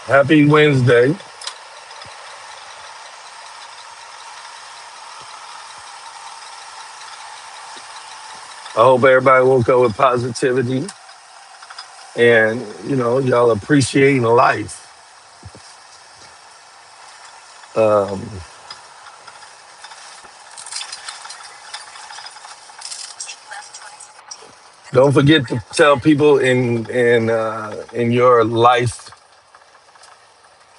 Happy Wednesday. I hope everybody woke up with positivity and, y'all appreciating life. Um, don't forget to tell people in your life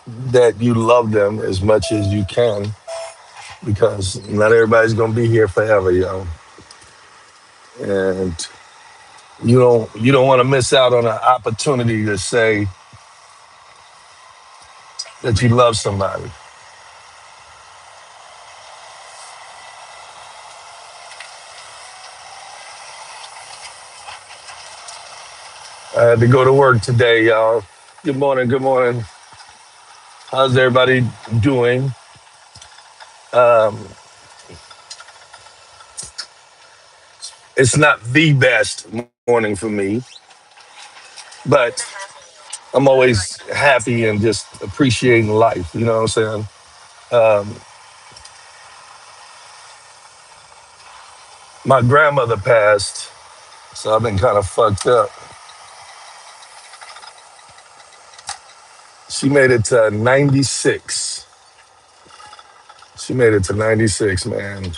that you love them as much as you can because not everybody's gonna be here forever, yo. And you don't want to miss out on an opportunity to say that you love somebody. I had to go to work today, y'all. Good morning, good morning. How's everybody doing? Um, it's not the best morning for me, but I'm always happy and just appreciating life. You know what I'm saying? Um, my grandmother passed, so I've been kind of fucked up. She made it to 96. She made it to 96, man.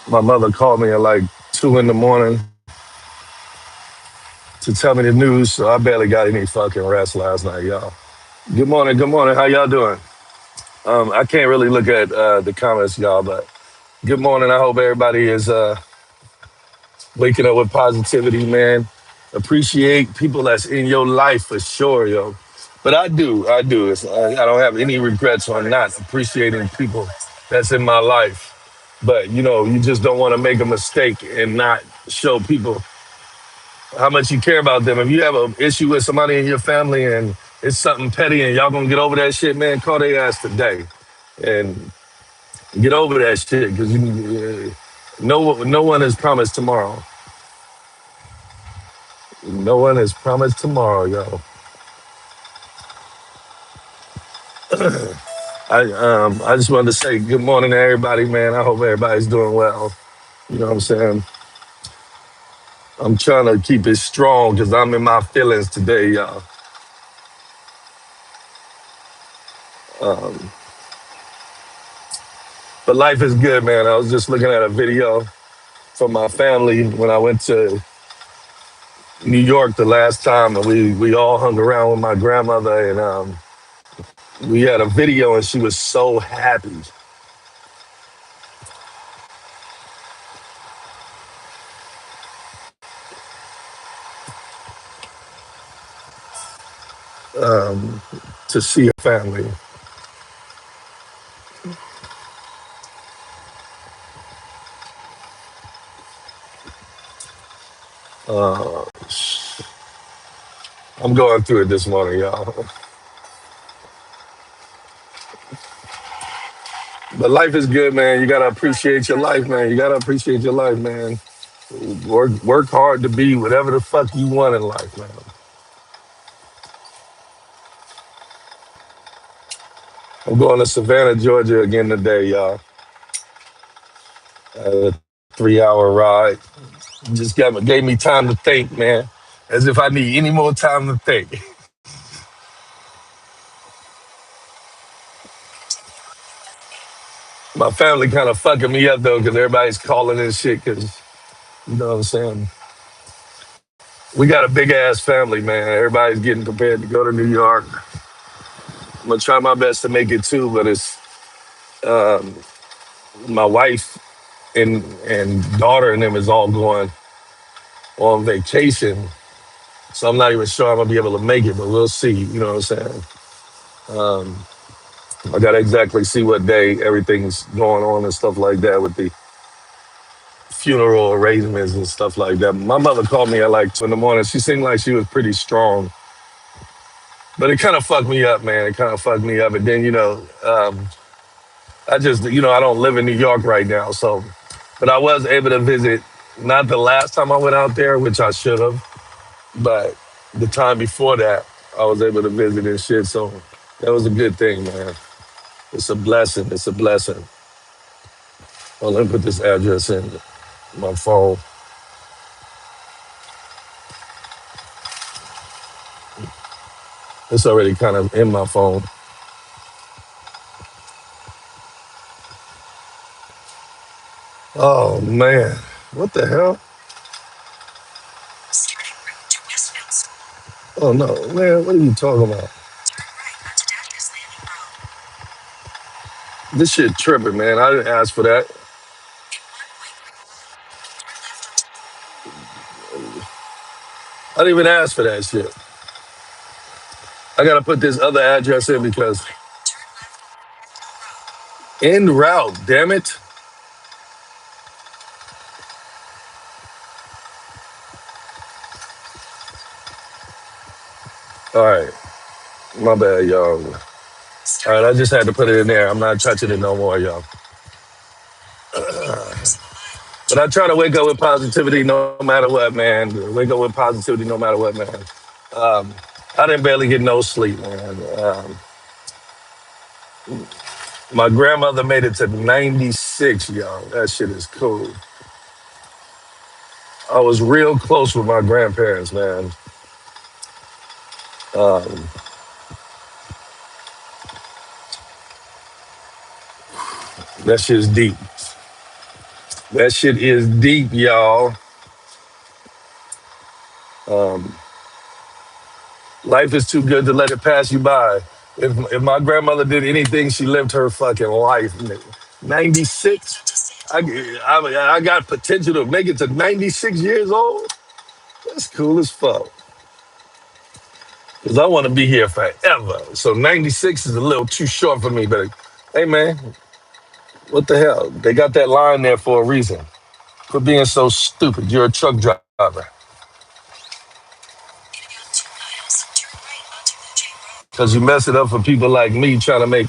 My mother called me at like 2 in the morning to tell me the news, so I barely got any fucking rest last night, y'all. Good morning, good morning. How y'all doing? I can't really look at the comments, y'all, but good morning. I hope everybody is waking up with positivity, man. Appreciate people that's in your life for sure, yo. But I do. I don't have any regrets on not appreciating people that's in my life. But you just don't want to make a mistake and not show people how much you care about them. If you have an issue with somebody in your family and it's something petty and y'all gonna get over that shit, man, call their ass today and get over that shit because no one is promised tomorrow. No one is promised tomorrow, yo. I just wanted to say good morning to everybody, man. I hope everybody's doing well. You know what I'm saying? I'm trying to keep it strong because I'm in my feelings today, y'all. Um, but life is good, man. I was just looking at a video from my family when I went to New York the last time, and we all hung around with my grandmother, and we had a video, and she was so happy. um, to see her family. Uh, I'm going through it this morning, y'all. But life is good, man. You gotta appreciate your life, man. You gotta appreciate your life, man. Work hard to be whatever the fuck you want in life, man. I'm going to Savannah, Georgia again today, y'all. A 3 hour ride. Just gave me time to think, man. As if I need any more time to think. My family kind of fucking me up though, because everybody's calling and shit. Because you know what I'm saying. We got a big ass family, man. Everybody's getting prepared to go to New York. I'm gonna try my best to make it too, but it's um, my wife and daughter and them is all going on vacation, so I'm not even sure I'm gonna be able to make it, but we'll see. You know what I'm saying? Um, I gotta exactly see what day everything's going on and stuff like that with the funeral arrangements and stuff like that. My mother called me at like 2 in the morning. She seemed like she was pretty strong, but it kind of fucked me up, man. It kind of fucked me up, and then I just I don't live in New York right now, so but I was able to visit. Not the last time I went out there, which I should have, but the time before that. I was able to visit and shit. So that was a good thing, man. It's a blessing. It's a blessing. Well, let me put this address in my phone. It's already kind of in my phone. Oh man, what the hell? Oh no, man, what are you talking about? This shit tripping, man. I didn't ask for that. I didn't even ask for that shit. I gotta put this other address in because en route. Damn it. All right, my bad, y'all. All right, I just had to put it in there. I'm not touching it no more, y'all. But I try to wake up with positivity no matter what, man. Wake up with positivity no matter what, man. Um, I didn't barely get no sleep, man. My grandmother made it to 96, y'all. That shit is cool. I was real close with my grandparents, man. Um, that shit is deep. That shit is deep, y'all. Um, life is too good to let it pass you by. If my grandmother did anything, she lived her fucking life. 96. I got potential to make it to 96 years old. That's cool as fuck. Cause I want to be here forever. So 96 is a little too short for me. But hey, man, what the hell? They got that line there for a reason. For being so stupid. You're a truck driver. Cause you mess it up for people like me trying to make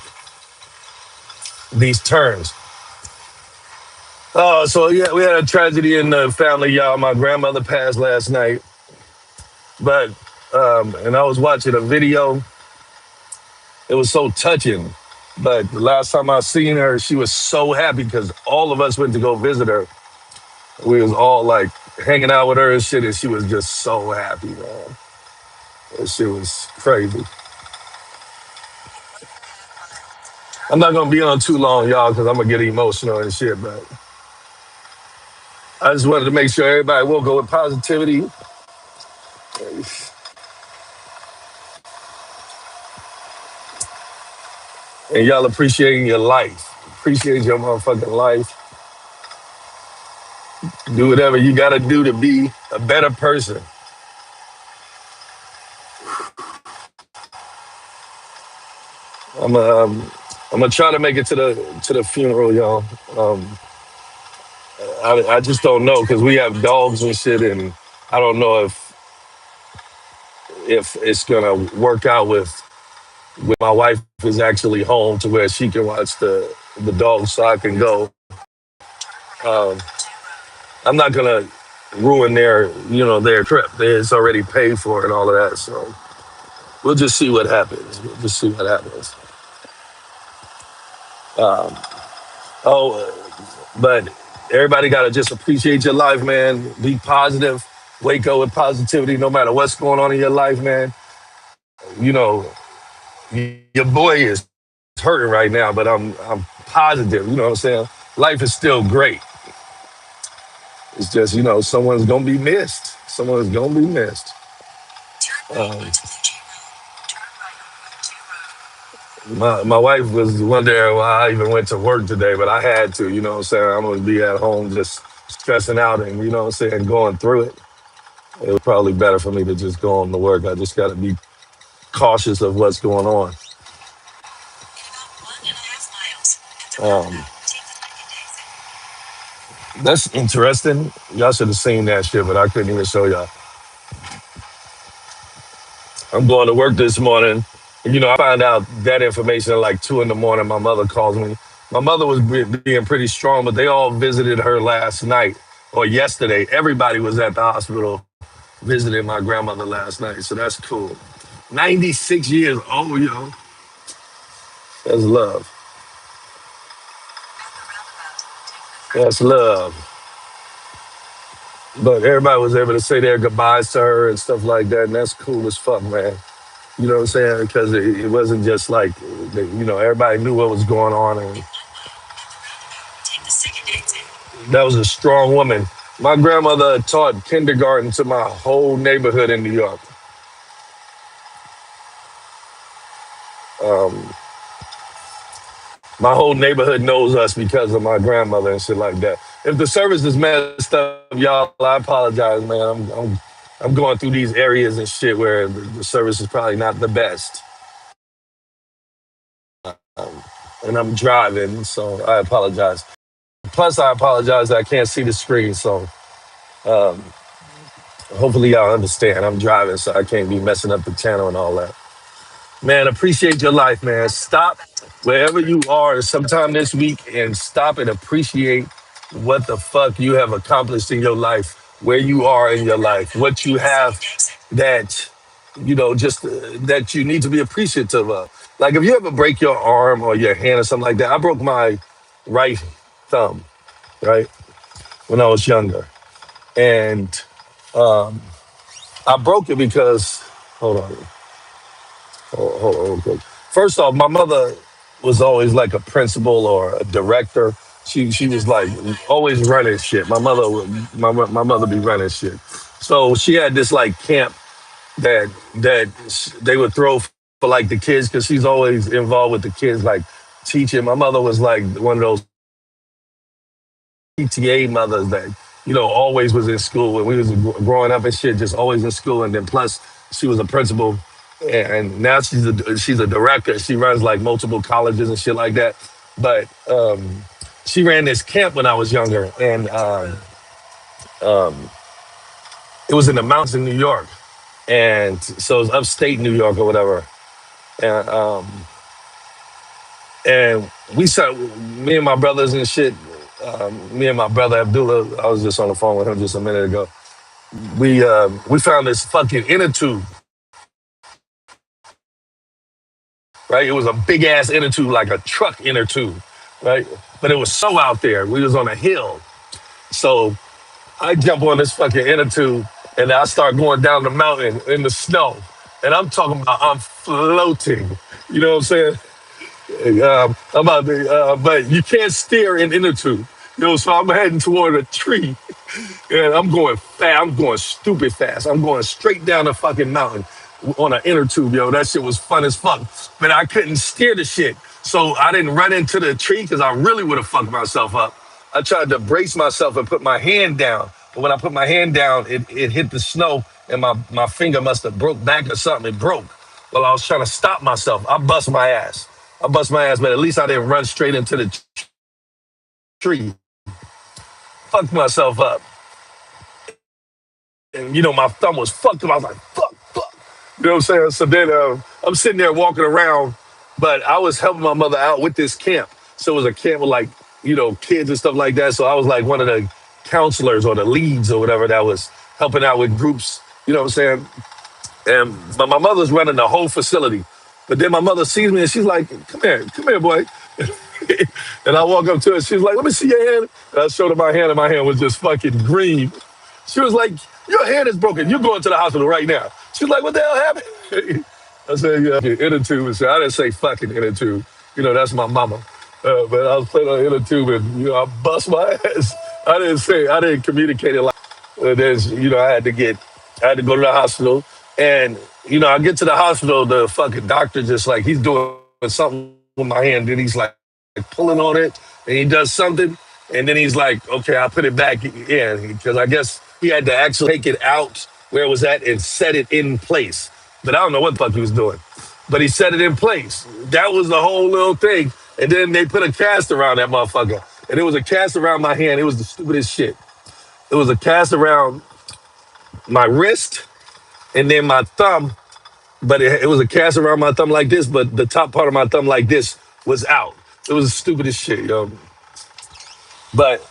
these turns. Oh, so yeah, we had a tragedy in the family, y'all. My grandmother passed last night, but and I was watching a video. It was so touching. But the last time I seen her, she was so happy because all of us went to go visit her. We was all like hanging out with her and shit, and she was just so happy, man. That shit was crazy. I'm not gonna be on too long, y'all, because I'm gonna get emotional and shit. But I just wanted to make sure everybody woke up with positivity and y'all appreciating your life. Appreciate your motherfucking life. Do whatever you gotta do to be a better person. I'm I'm gonna try to make it to the funeral, y'all. Um, I just don't know because we have dogs and shit, and I don't know if it's gonna work out with when my wife is actually home to where she can watch the dogs, so I can go. Um, I'm not gonna ruin their trip. It's already paid for and all of that, so we'll just see what happens. We'll just see what happens. Um, oh, but everybody gotta just appreciate your life, man. Be positive. Wake up with positivity, no matter what's going on in your life, man. You know, your boy is hurting right now, but I'm positive. You know what I'm saying? Life is still great. It's just someone's gonna be missed. Someone's gonna be missed. Um, my wife was wondering why I even went to work today, but I had to. You know what I'm saying? I'm gonna be at home just stressing out and what I'm saying, going through it. It was probably better for me to just go on to work. I just got to be cautious of what's going on. Um, that's interesting. Y'all should have seen that shit, but I couldn't even show y'all. I'm going to work this morning. I found out that information at like 2 in the morning. My mother calls me. My mother was being pretty strong, but they all visited her last night or yesterday. Everybody was at the hospital visiting my grandmother last night, so that's cool. 96 years old, yo. That's love. That's love. But everybody was able to say their goodbyes to her and stuff like that, and that's cool as fuck, man. You know what I'm saying? Because it wasn't just like, everybody knew what was going on, and that was a strong woman. My grandmother taught kindergarten to my whole neighborhood in New York. Um, my whole neighborhood knows us because of my grandmother and shit like that. If the service is messed up, y'all, I apologize, man. I'm going through these areas and shit where the service is probably not the best, and I'm driving, so I apologize. Plus, I apologize I can't see the screen, so hopefully y'all understand. I'm driving, so I can't be messing up the channel and all that. Man, appreciate your life, man. Stop wherever you are sometime this week and stop and appreciate what the fuck you have accomplished in your life, where you are in your life, what you have that, just that you need to be appreciative of. Like if you ever break your arm or your hand or something like that, I broke my right thumb, right, when I was younger. And I broke it because, hold on, hold on real quick. First off, my mother was always like a principal or a director. She was like always running shit. My mother be running shit. So she had this like camp that they would throw for like the kids because she's always involved with the kids, like teaching. My mother was like one of those PTA mothers that always was in school when we was growing up and shit, just always in school. And then plus she was a principal, and now she's a director. She runs like multiple colleges and shit like that. But she ran this camp when I was younger, and it was in the mountains in New York, and so it was upstate New York or whatever. And we started, me and my brothers and shit. Me and my brother Abdullah, I was just on the phone with him just a minute ago. We found this fucking inner tube, right? It was a big ass inner tube, like a truck inner tube, right? But it was so out there. We was on a hill, so I jump on this fucking inner tube and I start going down the mountain in the snow, and I'm talking about I'm floating. You know what I'm saying? But you can't steer in inner tube. So I'm heading toward a tree. And I'm going fast. I'm going stupid fast. I'm going straight down the fucking mountain on an inner tube, yo. That shit was fun as fuck. But I couldn't steer the shit. So I didn't run into the tree because I really would have fucked myself up. I tried to brace myself and put my hand down. But when I put my hand down, it hit the snow and my finger must have broke back or something. It broke. While I was trying to stop myself, I bust my ass. But at least I didn't run straight into the tree. Fucked myself up. And my thumb was fucked up. I was like, fuck, fuck. You know what I'm saying? So then I'm sitting there walking around, but I was helping my mother out with this camp. So it was a camp with like, kids and stuff like that. So I was like one of the counselors or the leads or whatever that was helping out with groups. You know what I'm saying? But my mother's running the whole facility. But then my mother sees me and she's like, come here, boy. And I walk up to her. She's like, let me see your hand. And I showed her my hand, and my hand was just fucking green. She was like, your hand is broken. You're going to the hospital right now. She's like, what the hell happened? I said, yeah, inner tube. And so I didn't say fucking inner tube. That's my mama. But I was playing on inner tube, and, I bust my ass. I didn't communicate it like then, I had to go to the hospital. And, I get to the hospital, the fucking doctor just like, he's doing something with my hand. Then he's like pulling on it, and he does something. And then he's like, okay, I'll put it back in. Because I guess he had to actually take it out where it was at and set it in place. But I don't know what the fuck he was doing. But he set it in place. That was the whole little thing. And then they put a cast around that motherfucker. And it was a cast around my hand. It was the stupidest shit. It was a cast around my wrist and then my thumb, but it was a cast around my thumb like this, but the top part of my thumb like this was out. It was the stupidest shit, yo. But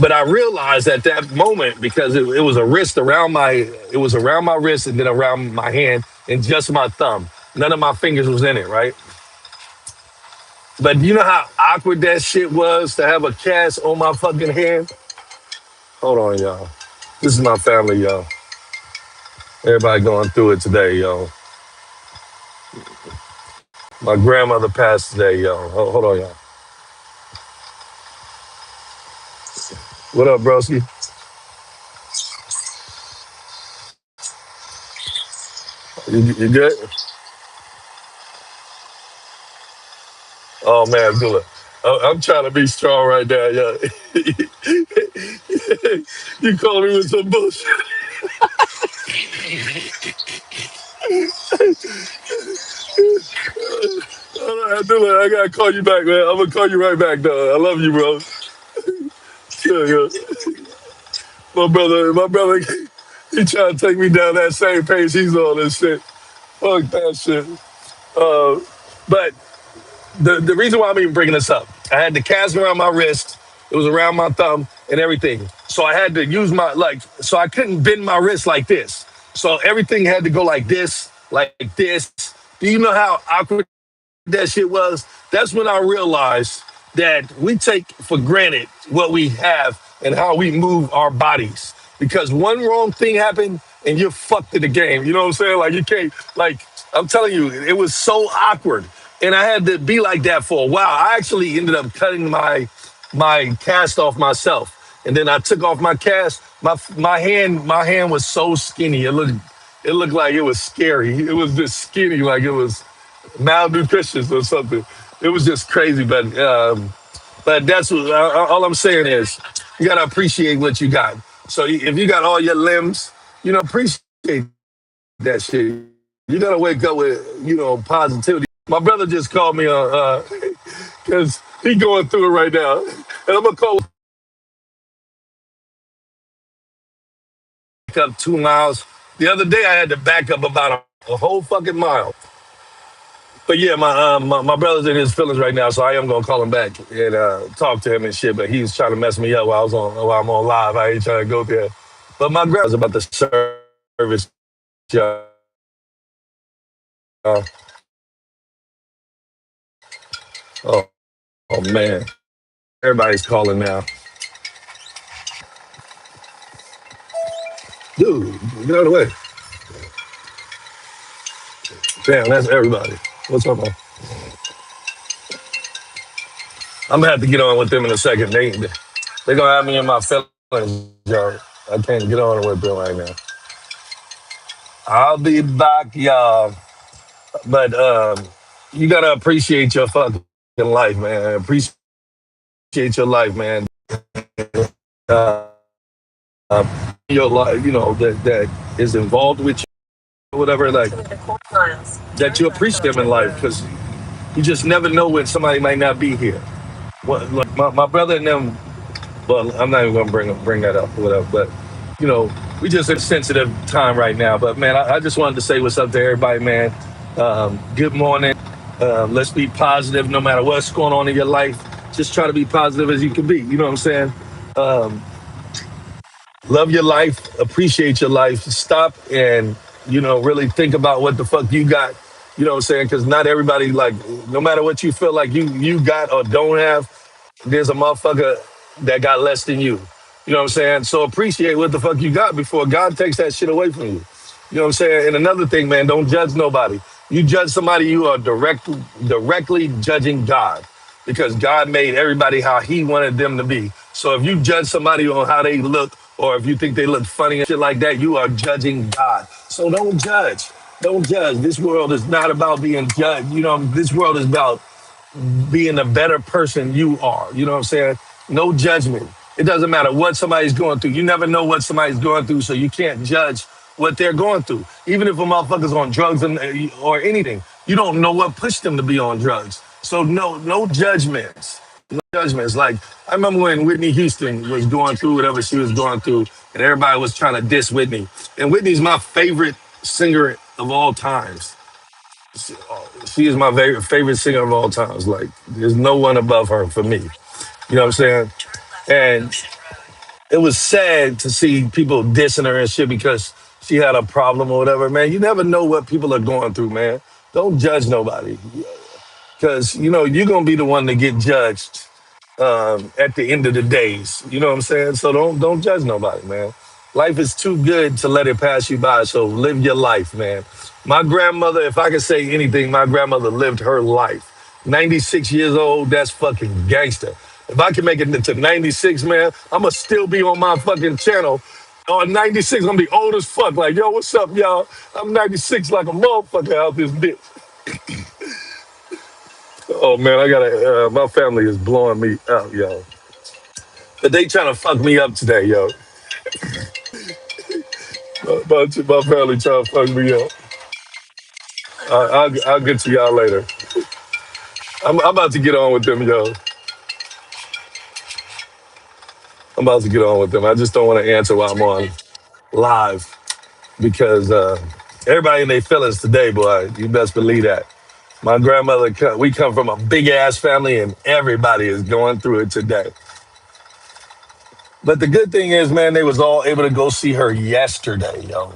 But I realized at that moment because it was a wrist around my it was around my wrist and then around my hand and just my thumb. None of my fingers was in it, right? But you know how awkward that shit was to have a cast on my fucking hand? Hold on, y'all. This is my family, y'all. Everybody going through it today, yo. My grandmother passed today, yo. Hold on, y'all. What up, broski? You good? Oh man, Abdullah. I'm trying to be strong right now, yo. You called me with some bullshit. All right, Abdullah, I gotta call you back, man. I'm gonna call you right back, though. I love you, bro. Yeah, yeah. My brother, he trying to take me down that same page he's on and shit. Fuck that shit. Uh, but the reason why I'm even bringing this up, I had the cast around my wrist. It was around my thumb and everything. So I had to use my so I couldn't bend my wrist like this. So everything had to go like this, like this. Do you know how awkward that shit was? That's when I realized that we take for granted what we have and how we move our bodies. Because one wrong thing happened and you're fucked in the game. You know what I'm saying? Like you can't, like, I'm telling you, it was so awkward. And I had to be like that for a while. I actually ended up cutting my cast off myself. And then I took off my cast. My hand was so skinny. It looked like it was scary. It was just skinny, like it was malnutritious or something. It was just crazy, but that's what, all I'm saying is you gotta appreciate what you got. So if you got all your limbs, appreciate that shit. You gotta wake up with positivity. My brother just called me because he going through it right now, and I'm gonna call up 2 miles. The other day I had to back up about a whole fucking mile. But yeah, my brother's in his feelings right now, so I am gonna call him back and talk to him and shit. But he was trying to mess me up while I'm on live. I ain't trying to go there. But my grandma's about the service. Uh, oh, oh man, everybody's calling now, dude. Get out of the way. Damn, that's everybody. What's up, man? I'm gonna have to get on with them in a second. They gonna have me in my feelings, y'all. I can't get on with them right now. I'll be back, y'all. But you gotta appreciate your fucking life, man. Appreciate your life, man. Uh, your life, that is involved with you, whatever. Like that, you appreciate them in life because you just never know when somebody might not be here. What, like my brother and them. Well, I'm not even gonna bring that up or whatever. But you know, we just in a sensitive time right now. But man, I just wanted to say what's up to everybody, man. Good morning. Let's be positive no matter what's going on in your life. Just try to be positive as you can be. You know what I'm saying? Um, love your life, appreciate your life. Stop and really think about what the fuck you got. You know what I'm saying? Because not everybody, like, no matter what you feel like you got or don't have, there's a motherfucker that got less than you. You know what I'm saying? So appreciate what the fuck you got before God takes that shit away from you. You know what I'm saying? And another thing, man, don't judge nobody. You judge somebody, you are directly judging God because God made everybody how He wanted them to be. So if you judge somebody on how they look, or if you think they look funny and shit like that, you are judging God. So don't judge. Don't judge. This world is not about being judged. This world is about being a better person you are. You know what I'm saying? No judgment. It doesn't matter what somebody's going through. You never know what somebody's going through, so you can't judge what they're going through. Even if a motherfucker's on drugs or anything, you don't know what pushed them to be on drugs. So no judgments. No judgments. Like I remember when Whitney Houston was going through whatever she was going through, and everybody was trying to diss Whitney. And Whitney's my favorite singer of all times. She is my favorite singer of all times. Like, there's no one above her for me. You know what I'm saying? And it was sad to see people dissing her and shit because she had a problem or whatever, man. You never know what people are going through, man. Don't judge nobody because you're gonna be the one to get judged at the end of the days. You know what I'm saying? So don't judge nobody, man. Life is too good to let it pass you by. So live your life, man. My grandmother, if I could say anything, my grandmother lived her life. 96 years old, that's fucking gangster. If I can make it to 96, man, I'ma still be on my fucking channel. On 96, I'm gonna be old as fuck. Like, yo, what's up, y'all? I'm 96 like a motherfucker out this bitch. Oh man, I gotta. My family is blowing me out, yo. But they trying to fuck me up today, yo. My family trying to fuck me up. I'll get to y'all later. I'm about to get on with them, yo. I'm about to get on with them. I just don't want to answer while I'm on live because everybody in their feelings today, boy. You best believe that. My grandmother, we come from a big ass family, and everybody is going through it today. But the good thing is, man, they was all able to go see her yesterday, yo.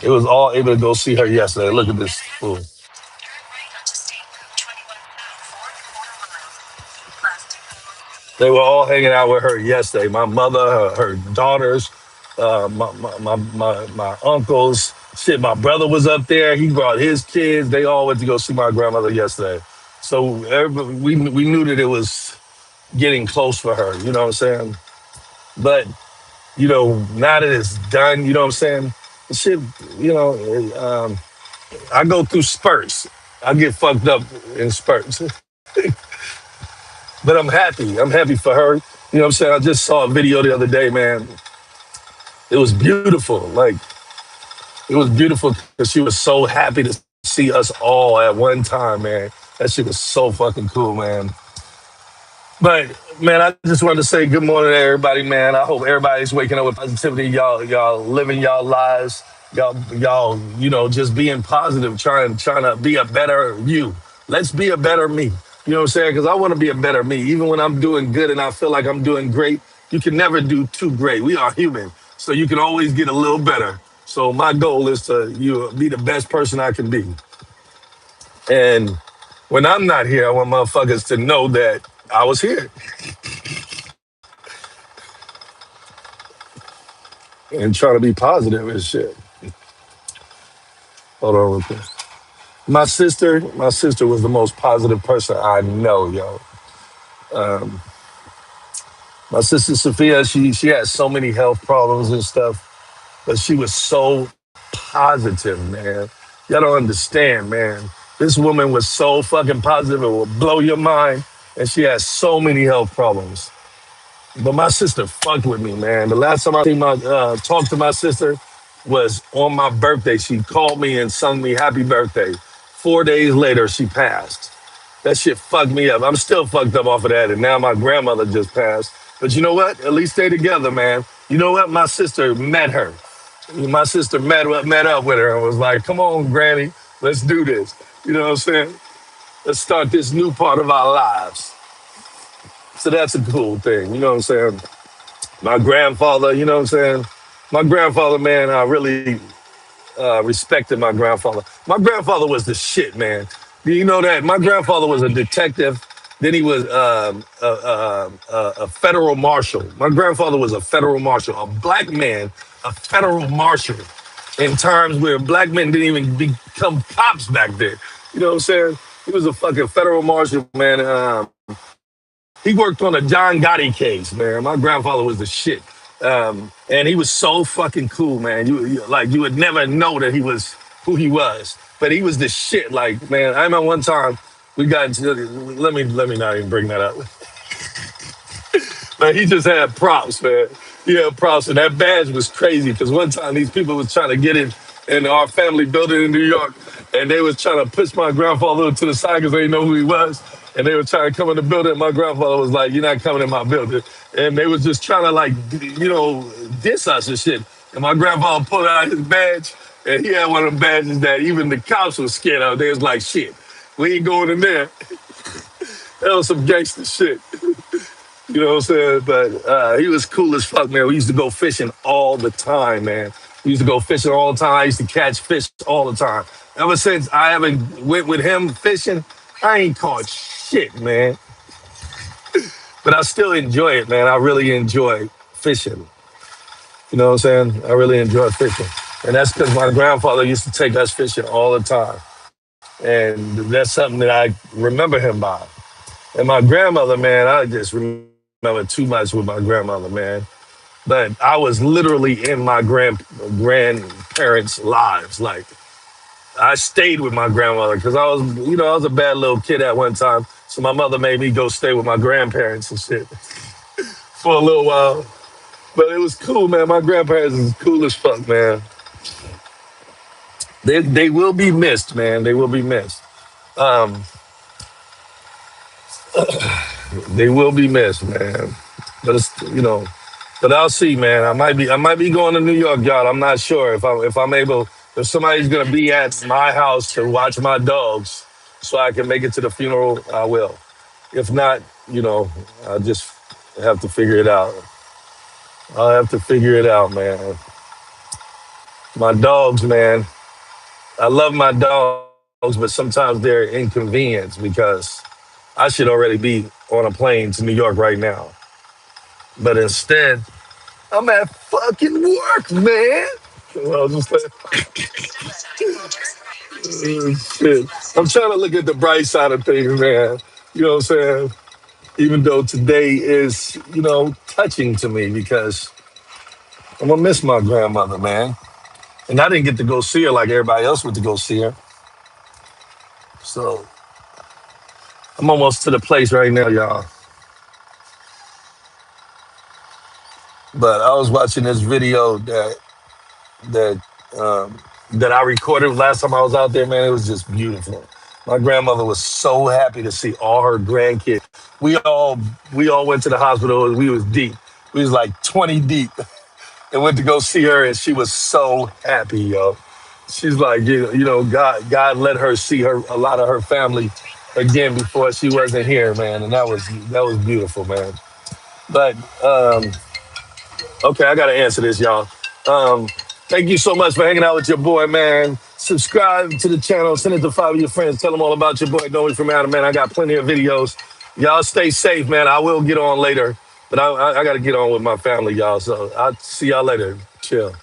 It was all able to go see her yesterday. Look at this fool. They were all hanging out with her yesterday. My mother, her daughters, my uncles. Shit, my brother was up there. He brought his kids. They all went to go see my grandmother yesterday. So everybody, we knew that it was getting close for her. You know what I'm saying? But now that it's done, you know what I'm saying? The shit, you know, I go through spurts. I get fucked up in spurts. But I'm happy. I'm happy for her. You know what I'm saying? I just saw a video the other day, man. It was beautiful. Like, it was beautiful because she was so happy to see us all at one time, man. That shit was so fucking cool, man. But man, I just wanted to say good morning to everybody, man. I hope everybody's waking up with positivity. Y'all living y'all lives. Y'all, just being positive, trying to be a better you. Let's be a better me. You know what I'm saying? Because I want to be a better me. Even when I'm doing good and I feel like I'm doing great, you can never do too great. We are human, so you can always get a little better. So my goal is to be the best person I can be. And when I'm not here, I want motherfuckers to know that I was here and trying to be positive and shit. Hold on real quick. My sister was the most positive person I know, yo. Um, my sister Sophia, she had so many health problems and stuff, but she was so positive, man. Y'all don't understand, man. This woman was so fucking positive, it will blow your mind. And she has so many health problems. But my sister fucked with me, man. The last time I talked to my sister was on my birthday. She called me and sung me happy birthday. 4 days later, she passed. That shit fucked me up. I'm still fucked up off of that. And now my grandmother just passed. But you know what? At least stay together, man. You know what? My sister met her. My sister met up with her and was like, come on, Granny, let's do this. You know what I'm saying? Let's start this new part of our lives. So that's a cool thing. You know what I'm saying? My grandfather, you know what I'm saying? My grandfather, man, I really respected my grandfather. My grandfather was the shit, man. Do you know that? My grandfather was a detective. Then he was a federal marshal. My grandfather was a federal marshal, a black man, a federal marshal in times where black men didn't even become cops back then. You know what I'm saying? He was a fucking federal marshal, man. He worked on a John Gotti case, man. My grandfather was the shit. And he was so fucking cool, man. You would never know that he was who he was, but he was the shit. Like, man, I remember one time we got into, let me not even bring that up. Man, he just had props, man. He had props, and that badge was crazy because one time these people was trying to get in our family building in New York, and they was trying to push my grandfather to the side because they didn't know who he was, and they were trying to come in the building. My grandfather was like, "You're not coming in my building," and they was just trying to diss us and shit. And my grandfather pulled out his badge, and he had one of the badges that even the cops was scared of. They was like, "Shit, we ain't going in there." That was some gangster shit. You know what I'm saying? But he was cool as fuck, man. We used to go fishing all the time, man. We used to go fishing all the time. I used to catch fish all the time. Ever since I haven't went with him fishing, I ain't caught shit, man. But I still enjoy it, man. I really enjoy fishing. You know what I'm saying? I really enjoy fishing. And that's because my grandfather used to take us fishing all the time. And that's something that I remember him by. And my grandmother, man, I just remember too much with my grandmother, man. But I was literally in my grandparents' lives. Like I stayed with my grandmother because I was a bad little kid at one time. So my mother made me go stay with my grandparents and shit for a little while. But it was cool, man. My grandparents is cool as fuck, man. They will be missed, man. They will be missed. Um, they will be missed, man. But but I'll see, man. I might be going to New York, y'all. I'm not sure if I'm able if somebody's gonna be at my house to watch my dogs, so I can make it to the funeral. I will. If not, I'll just have to figure it out. I'll have to figure it out, man. My dogs, man. I love my dogs, but sometimes they're inconvenience because I should already be on a plane to New York right now. But instead, I'm at fucking work, man. Well, just like, shit. I'm trying to look at the bright side of things, man. You know what I'm saying? Even though today is, touching to me because I'm gonna miss my grandmother, man. And I didn't get to go see her like everybody else went to go see her. So I'm almost to the place right now, y'all. But I was watching this video that that I recorded last time I was out there, man. It was just beautiful. My grandmother was so happy to see all her grandkids. We all we all went to the hospital. We was deep. We was like 20 deep, and went to go see her, and she was so happy, yo. She's like, God let her see her a lot of her family again before she wasn't here, man, and that was beautiful, man. But okay, I gotta answer this, y'all. Um, Thank you so much for hanging out with your boy, man. Subscribe to the channel, send it to five of your friends, tell them all about your boy, Doing from Adam, man. I got plenty of videos. Y'all stay safe, man. I will get on later, but I gotta get on with my family, y'all. So I'll see y'all later. Chill.